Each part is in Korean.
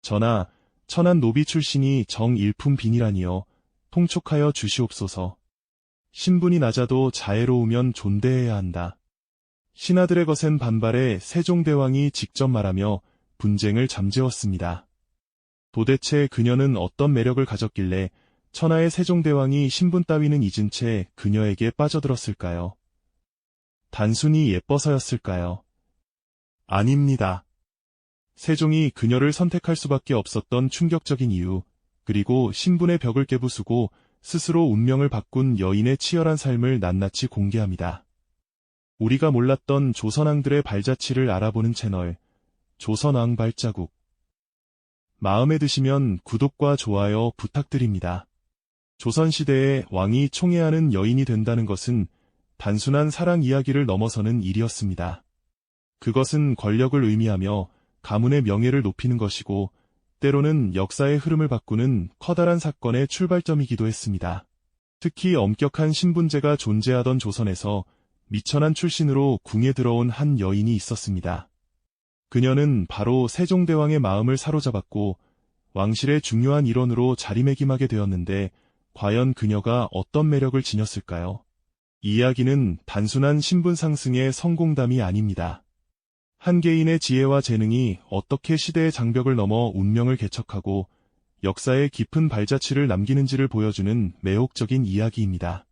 전하, 천한 노비 출신이 정일품빈이라니요. 통촉하여 주시옵소서. 신분이 낮아도 자애로우면 존대해야 한다. 신하들의 거센 반발에 세종대왕이 직접 말하며 분쟁을 잠재웠습니다. 도대체 그녀는 어떤 매력을 가졌길래 천하의 세종대왕이 신분 따위는 잊은 채 그녀에게 빠져들었을까요? 단순히 예뻐서였을까요? 아닙니다. 세종이 그녀를 선택할 수밖에 없었던 충격적인 이유, 그리고 신분의 벽을 깨부수고 스스로 운명을 바꾼 여인의 치열한 삶을 낱낱이 공개합니다. 우리가 몰랐던 조선왕들의 발자취를 알아보는 채널, 조선왕 발자국. 마음에 드시면 구독과 좋아요 부탁드립니다. 조선시대에 왕이 총애하는 여인이 된다는 것은 단순한 사랑 이야기를 넘어서는 일이었습니다. 그것은 권력을 의미하며 가문의 명예를 높이는 것이고, 때로는 역사의 흐름을 바꾸는 커다란 사건의 출발점이기도 했습니다. 특히 엄격한 신분제가 존재하던 조선에서 미천한 출신으로 궁에 들어온 한 여인이 있었습니다. 그녀는 바로 세종대왕의 마음을 사로잡았고 왕실의 중요한 일원으로 자리매김하게 되었는데, 과연 그녀가 어떤 매력을 지녔을까요? 이 이야기는 단순한 신분 상승의 성공담이 아닙니다. 한 개인의 지혜와 재능이 어떻게 시대의 장벽을 넘어 운명을 개척하고 역사에 깊은 발자취를 남기는지를 보여주는 매혹적인 이야기입니다.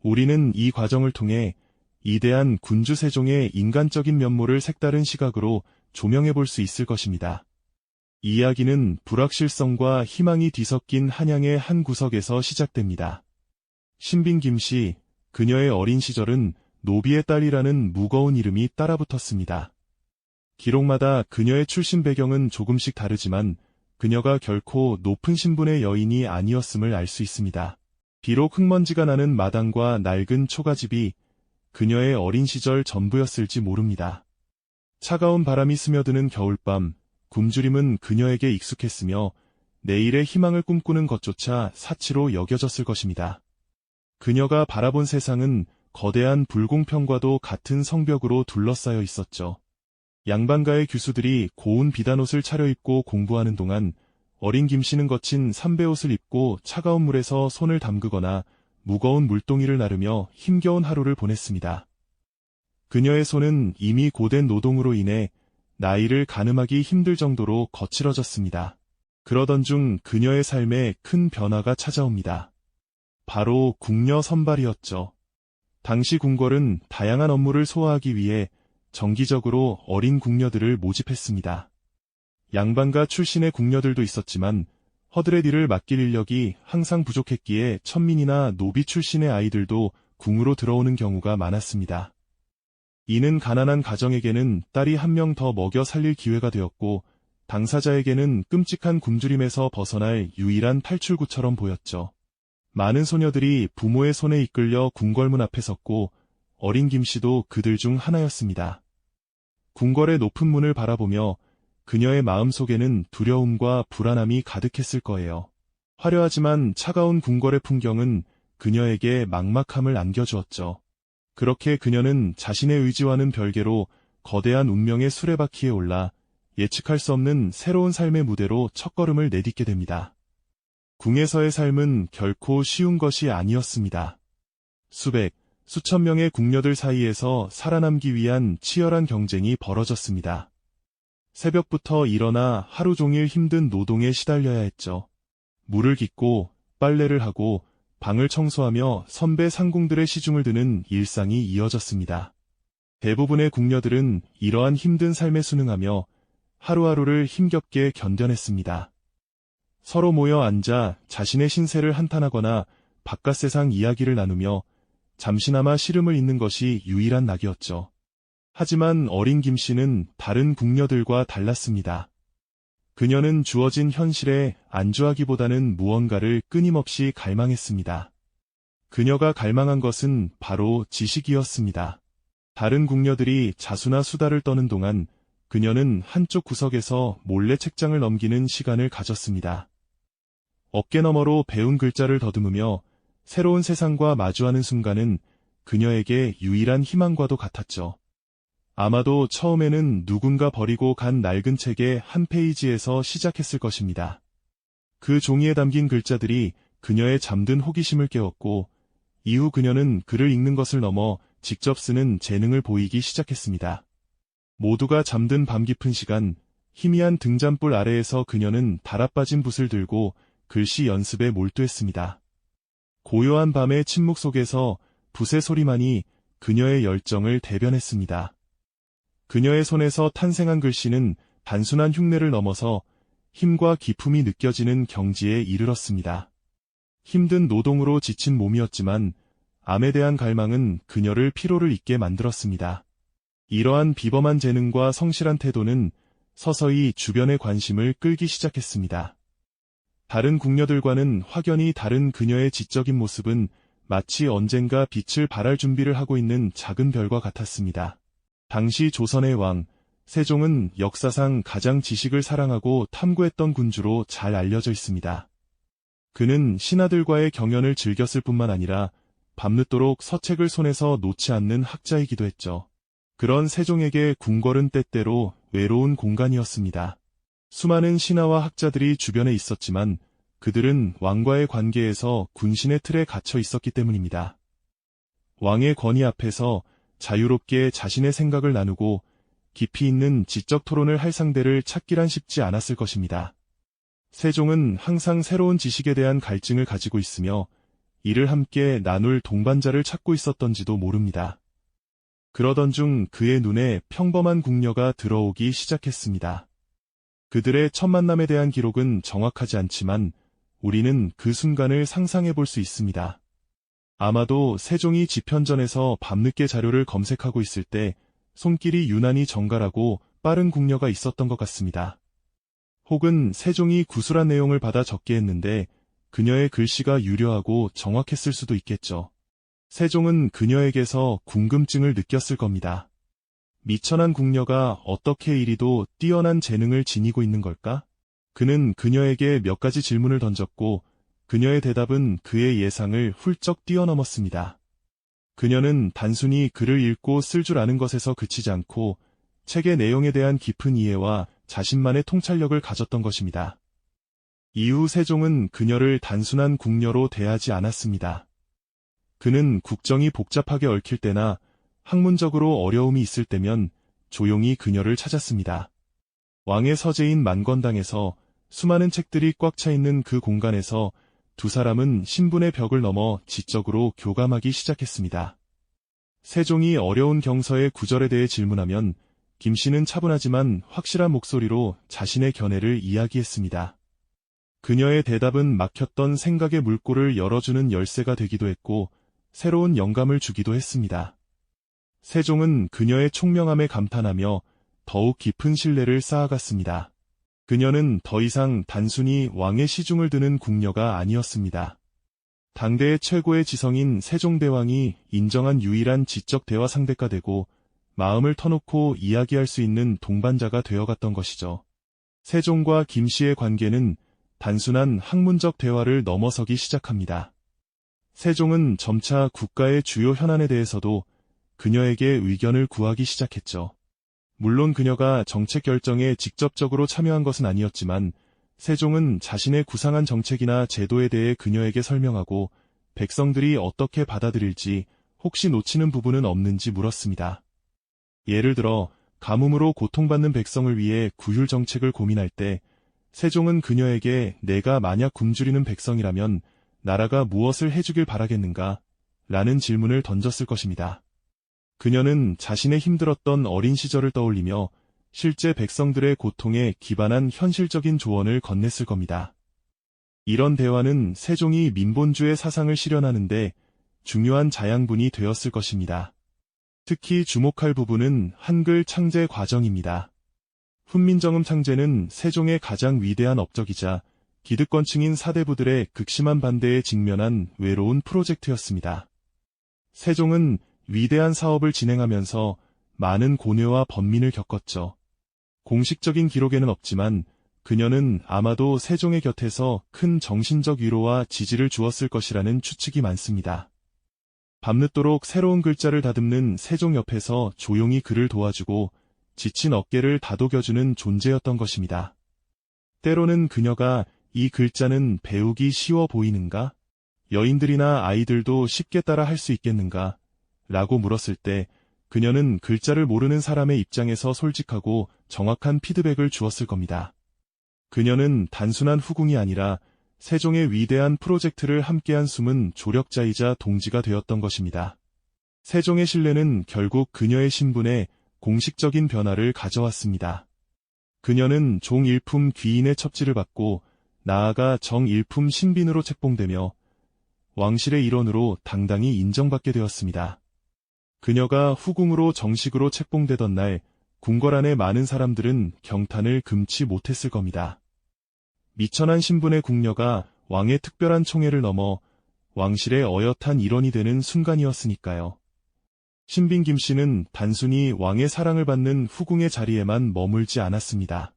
우리는 이 과정을 통해 이대한 군주 세종의 인간적인 면모를 색다른 시각으로 조명해 볼 수 있을 것입니다. 이 이야기는 불확실성과 희망이 뒤섞인 한양의 한 구석에서 시작됩니다. 신빈 김씨, 그녀의 어린 시절은 노비의 딸이라는 무거운 이름이 따라붙었습니다. 기록마다 그녀의 출신 배경은 조금씩 다르지만 그녀가 결코 높은 신분의 여인이 아니었음을 알 수 있습니다. 비록 흙먼지가 나는 마당과 낡은 초가집이 그녀의 어린 시절 전부였을지 모릅니다. 차가운 바람이 스며드는 겨울밤, 굶주림은 그녀에게 익숙했으며 내일의 희망을 꿈꾸는 것조차 사치로 여겨졌을 것입니다. 그녀가 바라본 세상은 거대한 불공평과도 같은 성벽으로 둘러싸여 있었죠. 양반가의 규수들이 고운 비단옷을 차려입고 공부하는 동안 어린 김씨는 거친 삼배옷을 입고 차가운 물에서 손을 담그거나 무거운 물동이를 나르며 힘겨운 하루를 보냈습니다. 그녀의 손은 이미 고된 노동으로 인해 나이를 가늠하기 힘들 정도로 거칠어졌습니다. 그러던 중 그녀의 삶에 큰 변화가 찾아옵니다. 바로 궁녀 선발이었죠. 당시 궁궐은 다양한 업무를 소화하기 위해 정기적으로 어린 궁녀들을 모집했습니다. 양반가 출신의 궁녀들도 있었지만 허들의 일을 맡길 인력이 항상 부족했기에 천민이나 노비 출신의 아이들도 궁으로 들어오는 경우가 많았습니다. 이는 가난한 가정에게는 딸이 한 명 더 먹여 살릴 기회가 되었고 당사자에게는 끔찍한 굶주림에서 벗어날 유일한 탈출구처럼 보였죠. 많은 소녀들이 부모의 손에 이끌려 궁궐문 앞에 섰고 어린 김씨도 그들 중 하나였습니다. 궁궐의 높은 문을 바라보며 그녀의 마음속에는 두려움과 불안함이 가득했을 거예요. 화려하지만 차가운 궁궐의 풍경은 그녀에게 막막함을 안겨주었죠. 그렇게 그녀는 자신의 의지와는 별개로 거대한 운명의 수레바퀴에 올라 예측할 수 없는 새로운 삶의 무대로 첫걸음을 내딛게 됩니다. 궁에서의 삶은 결코 쉬운 것이 아니었습니다. 수천 명의 궁녀들 사이에서 살아남기 위한 치열한 경쟁이 벌어졌습니다. 새벽부터 일어나 하루 종일 힘든 노동에 시달려야 했죠. 물을 깃고 빨래를 하고 방을 청소하며 선배 상궁들의 시중을 드는 일상이 이어졌습니다. 대부분의 궁녀들은 이러한 힘든 삶에 순응하며 하루하루를 힘겹게 견뎌냈습니다. 서로 모여 앉아 자신의 신세를 한탄하거나 바깥 세상 이야기를 나누며 잠시나마 시름을 잇는 것이 유일한 낙이었죠. 하지만 어린 김씨는 다른 궁녀들과 달랐습니다. 그녀는 주어진 현실에 안주하기보다는 무언가를 끊임없이 갈망했습니다. 그녀가 갈망한 것은 바로 지식이었습니다. 다른 궁녀들이 자수나 수다를 떠는 동안 그녀는 한쪽 구석에서 몰래 책장을 넘기는 시간을 가졌습니다. 어깨너머로 배운 글자를 더듬으며 새로운 세상과 마주하는 순간은 그녀에게 유일한 희망과도 같았죠. 아마도 처음에는 누군가 버리고 간 낡은 책의 한 페이지에서 시작했을 것입니다. 그 종이에 담긴 글자들이 그녀의 잠든 호기심을 깨웠고, 이후 그녀는 글을 읽는 것을 넘어 직접 쓰는 재능을 보이기 시작했습니다. 모두가 잠든 밤 깊은 시간, 희미한 등잔불 아래에서 그녀는 달아빠진 붓을 들고 글씨 연습에 몰두했습니다. 고요한 밤의 침묵 속에서 붓의 소리만이 그녀의 열정을 대변했습니다. 그녀의 손에서 탄생한 글씨는 단순한 흉내를 넘어서 힘과 기품이 느껴지는 경지에 이르렀습니다. 힘든 노동으로 지친 몸이었지만 암에 대한 갈망은 그녀를 피로를 잊게 만들었습니다. 이러한 비범한 재능과 성실한 태도는 서서히 주변의 관심을 끌기 시작했습니다. 다른 궁녀들과는 확연히 다른 그녀의 지적인 모습은 마치 언젠가 빛을 발할 준비를 하고 있는 작은 별과 같았습니다. 당시 조선의 왕, 세종은 역사상 가장 지식을 사랑하고 탐구했던 군주로 잘 알려져 있습니다. 그는 신하들과의 경연을 즐겼을 뿐만 아니라 밤늦도록 서책을 손에서 놓지 않는 학자이기도 했죠. 그런 세종에게 궁궐은 때때로 외로운 공간이었습니다. 수많은 신하와 학자들이 주변에 있었지만 그들은 왕과의 관계에서 군신의 틀에 갇혀 있었기 때문입니다. 왕의 권위 앞에서 자유롭게 자신의 생각을 나누고 깊이 있는 지적 토론을 할 상대를 찾기란 쉽지 않았을 것입니다. 세종은 항상 새로운 지식에 대한 갈증을 가지고 있으며 이를 함께 나눌 동반자를 찾고 있었던지도 모릅니다. 그러던 중 그의 눈에 평범한 궁녀가 들어오기 시작했습니다. 그들의 첫 만남에 대한 기록은 정확하지 않지만 우리는 그 순간을 상상해 볼 수 있습니다. 아마도 세종이 지편전에서 밤늦게 자료를 검색하고 있을 때 손길이 유난히 정갈하고 빠른 궁녀가 있었던 것 같습니다. 혹은 세종이 구술한 내용을 받아 적게 했는데 그녀의 글씨가 유려하고 정확했을 수도 있겠죠. 세종은 그녀에게서 궁금증을 느꼈을 겁니다. 미천한 궁녀가 어떻게 이리도 뛰어난 재능을 지니고 있는 걸까? 그는 그녀에게 몇 가지 질문을 던졌고 그녀의 대답은 그의 예상을 훌쩍 뛰어넘었습니다. 그녀는 단순히 글을 읽고 쓸 줄 아는 것에서 그치지 않고 책의 내용에 대한 깊은 이해와 자신만의 통찰력을 가졌던 것입니다. 이후 세종은 그녀를 단순한 궁녀로 대하지 않았습니다. 그는 국정이 복잡하게 얽힐 때나 학문적으로 어려움이 있을 때면 조용히 그녀를 찾았습니다. 왕의 서재인 만건당에서 수많은 책들이 꽉 차 있는 그 공간에서 두 사람은 신분의 벽을 넘어 지적으로 교감하기 시작했습니다. 세종이 어려운 경서의 구절에 대해 질문하면 김씨는 차분하지만 확실한 목소리로 자신의 견해를 이야기했습니다. 그녀의 대답은 막혔던 생각의 물꼬를 열어주는 열쇠가 되기도 했고 새로운 영감을 주기도 했습니다. 세종은 그녀의 총명함에 감탄하며 더욱 깊은 신뢰를 쌓아갔습니다. 그녀는 더 이상 단순히 왕의 시중을 드는 궁녀가 아니었습니다. 당대의 최고의 지성인 세종대왕이 인정한 유일한 지적 대화 상대가 되고 마음을 터놓고 이야기할 수 있는 동반자가 되어갔던 것이죠. 세종과 김씨의 관계는 단순한 학문적 대화를 넘어서기 시작합니다. 세종은 점차 국가의 주요 현안에 대해서도 그녀에게 의견을 구하기 시작했죠. 물론 그녀가 정책 결정에 직접적으로 참여한 것은 아니었지만 세종은 자신의 구상한 정책이나 제도에 대해 그녀에게 설명하고 백성들이 어떻게 받아들일지 혹시 놓치는 부분은 없는지 물었습니다. 예를 들어 가뭄으로 고통받는 백성을 위해 구휼 정책을 고민할 때 세종은 그녀에게 내가 만약 굶주리는 백성이라면 나라가 무엇을 해주길 바라겠는가? 라는 질문을 던졌을 것입니다. 그녀는 자신의 힘들었던 어린 시절을 떠올리며 실제 백성들의 고통에 기반한 현실적인 조언을 건넸을 겁니다. 이런 대화는 세종이 민본주의 사상을 실현하는데 중요한 자양분이 되었을 것입니다. 특히 주목할 부분은 한글 창제 과정입니다. 훈민정음 창제는 세종의 가장 위대한 업적이자 기득권층인 사대부들의 극심한 반대에 직면한 외로운 프로젝트였습니다. 세종은 위대한 사업을 진행하면서 많은 고뇌와 번민을 겪었죠. 공식적인 기록에는 없지만 그녀는 아마도 세종의 곁에서 큰 정신적 위로와 지지를 주었을 것이라는 추측이 많습니다. 밤늦도록 새로운 글자를 다듬는 세종 옆에서 조용히 그를 도와주고 지친 어깨를 다독여주는 존재였던 것입니다. 때로는 그녀가 이 글자는 배우기 쉬워 보이는가? 여인들이나 아이들도 쉽게 따라 할 수 있겠는가? 라고 물었을 때 그녀는 글자를 모르는 사람의 입장에서 솔직하고 정확한 피드백을 주었을 겁니다. 그녀는 단순한 후궁이 아니라 세종의 위대한 프로젝트를 함께한 숨은 조력자이자 동지가 되었던 것입니다. 세종의 신뢰는 결국 그녀의 신분에 공식적인 변화를 가져왔습니다. 그녀는 종일품 귀인의 첩지를 받고 나아가 정일품 신빈으로 책봉되며 왕실의 일원으로 당당히 인정받게 되었습니다. 그녀가 후궁으로 정식으로 책봉되던 날 궁궐 안의 많은 사람들은 경탄을 금치 못했을 겁니다. 미천한 신분의 궁녀가 왕의 특별한 총애를 넘어 왕실의 어엿한 일원이 되는 순간이었으니까요. 신빈 김씨는 단순히 왕의 사랑을 받는 후궁의 자리에만 머물지 않았습니다.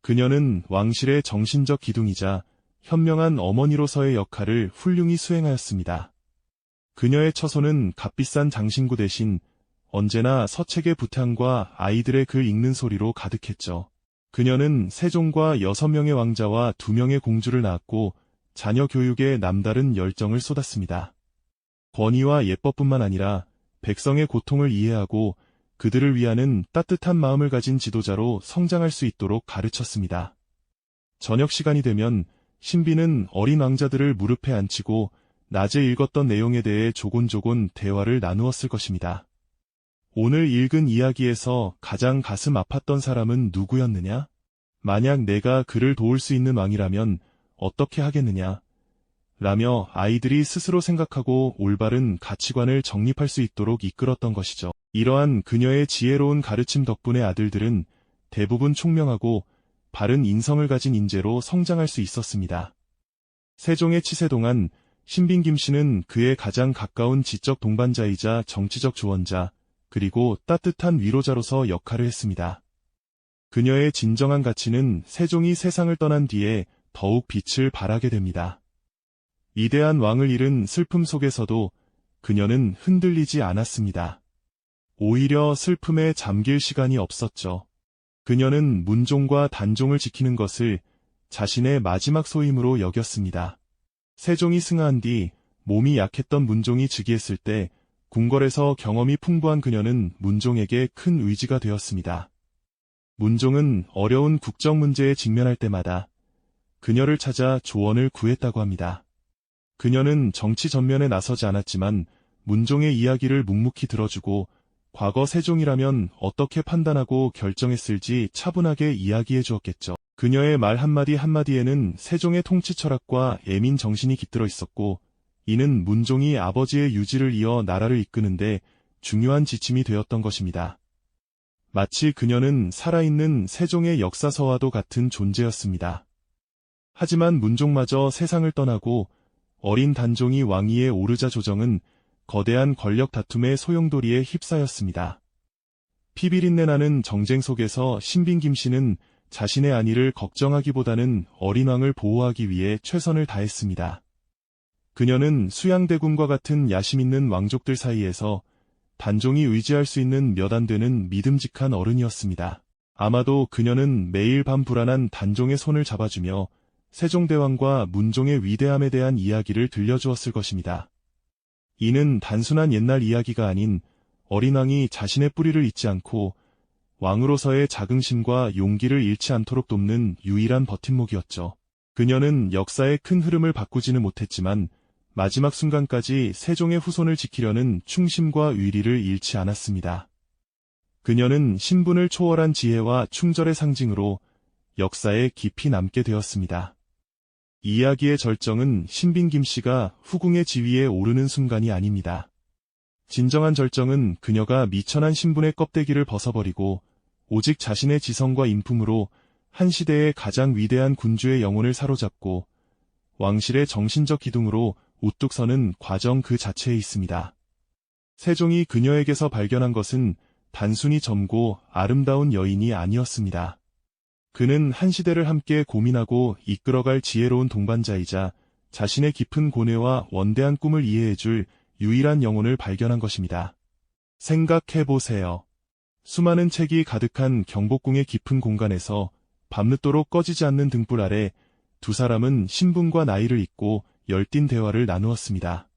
그녀는 왕실의 정신적 기둥이자 현명한 어머니로서의 역할을 훌륭히 수행하였습니다. 그녀의 처소는 값비싼 장신구 대신 언제나 서책의 부탕과 아이들의 글 읽는 소리로 가득했죠. 그녀는 세종과 6명의 왕자와 2명의 공주를 낳았고 자녀 교육에 남다른 열정을 쏟았습니다. 권위와 예법뿐만 아니라 백성의 고통을 이해하고 그들을 위하는 따뜻한 마음을 가진 지도자로 성장할 수 있도록 가르쳤습니다. 저녁 시간이 되면 신비는 어린 왕자들을 무릎에 앉히고 낮에 읽었던 내용에 대해 조곤조곤 대화를 나누었을 것입니다. 오늘 읽은 이야기에서 가장 가슴 아팠던 사람은 누구였느냐? 만약 내가 그를 도울 수 있는 왕이라면 어떻게 하겠느냐? 라며 아이들이 스스로 생각하고 올바른 가치관을 정립할 수 있도록 이끌었던 것이죠. 이러한 그녀의 지혜로운 가르침 덕분에 아들들은 대부분 총명하고 바른 인성을 가진 인재로 성장할 수 있었습니다. 세종의 치세 동안 신빈 김씨는 그의 가장 가까운 지적 동반자이자 정치적 조언자, 그리고 따뜻한 위로자로서 역할을 했습니다. 그녀의 진정한 가치는 세종이 세상을 떠난 뒤에 더욱 빛을 발하게 됩니다. 위대한 왕을 잃은 슬픔 속에서도 그녀는 흔들리지 않았습니다. 오히려 슬픔에 잠길 시간이 없었죠. 그녀는 문종과 단종을 지키는 것을 자신의 마지막 소임으로 여겼습니다. 세종이 승하한 뒤 몸이 약했던 문종이 즉위했을 때 궁궐에서 경험이 풍부한 그녀는 문종에게 큰 의지가 되었습니다. 문종은 어려운 국정 문제에 직면할 때마다 그녀를 찾아 조언을 구했다고 합니다. 그녀는 정치 전면에 나서지 않았지만 문종의 이야기를 묵묵히 들어주고 과거 세종이라면 어떻게 판단하고 결정했을지 차분하게 이야기해 주었겠죠. 그녀의 말 한마디 한마디에는 세종의 통치 철학과 예민 정신이 깃들어 있었고 이는 문종이 아버지의 유지를 이어 나라를 이끄는데 중요한 지침이 되었던 것입니다. 마치 그녀는 살아있는 세종의 역사서와도 같은 존재였습니다. 하지만 문종마저 세상을 떠나고 어린 단종이 왕위에 오르자 조정은 거대한 권력 다툼의 소용돌이에 휩싸였습니다. 피비린내 나는 정쟁 속에서 신빈 김씨는 자신의 안위를 걱정하기보다는 어린 왕을 보호하기 위해 최선을 다했습니다. 그녀는 수양대군과 같은 야심 있는 왕족들 사이에서 단종이 의지할 수 있는 몇 안 되는 믿음직한 어른이었습니다. 아마도 그녀는 매일 밤 불안한 단종의 손을 잡아주며 세종대왕과 문종의 위대함에 대한 이야기를 들려주었을 것입니다. 이는 단순한 옛날 이야기가 아닌 어린 왕이 자신의 뿌리를 잊지 않고 왕으로서의 자긍심과 용기를 잃지 않도록 돕는 유일한 버팀목이었죠. 그녀는 역사의 큰 흐름을 바꾸지는 못했지만 마지막 순간까지 세종의 후손을 지키려는 충심과 의리를 잃지 않았습니다. 그녀는 신분을 초월한 지혜와 충절의 상징으로 역사에 깊이 남게 되었습니다. 이야기의 절정은 신빈 김씨가 후궁의 지위에 오르는 순간이 아닙니다. 진정한 절정은 그녀가 미천한 신분의 껍데기를 벗어버리고 오직 자신의 지성과 인품으로 한 시대의 가장 위대한 군주의 영혼을 사로잡고 왕실의 정신적 기둥으로 우뚝 서는 과정 그 자체에 있습니다. 세종이 그녀에게서 발견한 것은 단순히 젊고 아름다운 여인이 아니었습니다. 그는 한 시대를 함께 고민하고 이끌어갈 지혜로운 동반자이자 자신의 깊은 고뇌와 원대한 꿈을 이해해줄 유일한 영혼을 발견한 것입니다. 생각해보세요. 수많은 책이 가득한 경복궁의 깊은 공간에서 밤늦도록 꺼지지 않는 등불 아래 두 사람은 신분과 나이를 잊고 열띤 대화를 나누었습니다.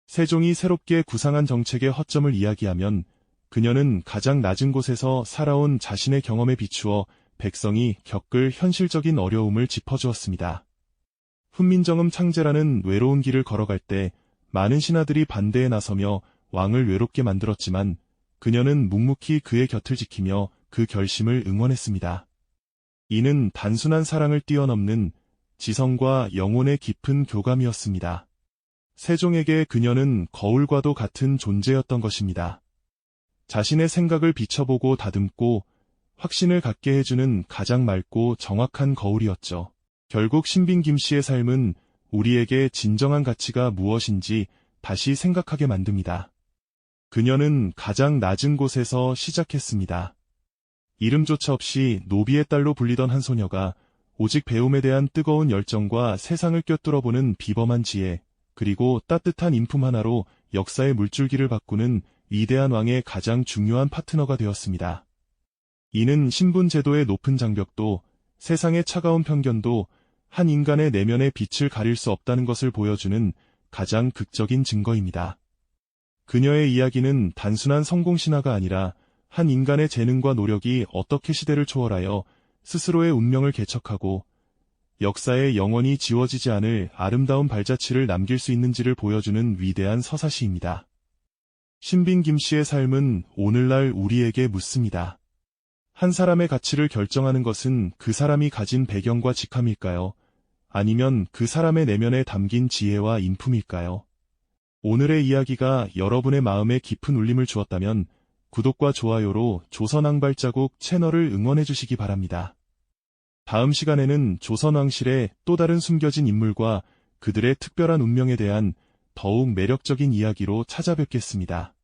세종이 새롭게 구상한 정책의 허점을 이야기하면 그녀는 가장 낮은 곳에서 살아온 자신의 경험에 비추어 백성이 겪을 현실적인 어려움을 짚어주었습니다. 훈민정음 창제라는 외로운 길을 걸어갈 때 많은 신하들이 반대에 나서며 왕을 외롭게 만들었지만 그녀는 묵묵히 그의 곁을 지키며 그 결심을 응원했습니다. 이는 단순한 사랑을 뛰어넘는 지성과 영혼의 깊은 교감이었습니다. 세종에게 그녀는 거울과도 같은 존재였던 것입니다. 자신의 생각을 비춰보고 다듬고 확신을 갖게 해주는 가장 맑고 정확한 거울이었죠. 결국 신빈 김씨의 삶은 우리에게 진정한 가치가 무엇인지 다시 생각하게 만듭니다. 그녀는 가장 낮은 곳에서 시작했습니다. 이름조차 없이 노비의 딸로 불리던 한 소녀가 오직 배움에 대한 뜨거운 열정과 세상을 꿰뚫어보는 비범한 지혜, 그리고 따뜻한 인품 하나로 역사의 물줄기를 바꾸는 위대한 왕의 가장 중요한 파트너가 되었습니다. 이는 신분 제도의 높은 장벽도 세상의 차가운 편견도 한 인간의 내면의 빛을 가릴 수 없다는 것을 보여주는 가장 극적인 증거입니다. 그녀의 이야기는 단순한 성공 신화가 아니라 한 인간의 재능과 노력이 어떻게 시대를 초월하여 스스로의 운명을 개척하고 역사에 영원히 지워지지 않을 아름다운 발자취를 남길 수 있는지를 보여주는 위대한 서사시입니다. 신빈 김씨의 삶은 오늘날 우리에게 묻습니다. 한 사람의 가치를 결정하는 것은 그 사람이 가진 배경과 직함일까요? 아니면 그 사람의 내면에 담긴 지혜와 인품일까요? 오늘의 이야기가 여러분의 마음에 깊은 울림을 주었다면 구독과 좋아요로 조선왕발자국 채널을 응원해 주시기 바랍니다. 다음 시간에는 조선왕실의 또 다른 숨겨진 인물과 그들의 특별한 운명에 대한 더욱 매력적인 이야기로 찾아뵙겠습니다.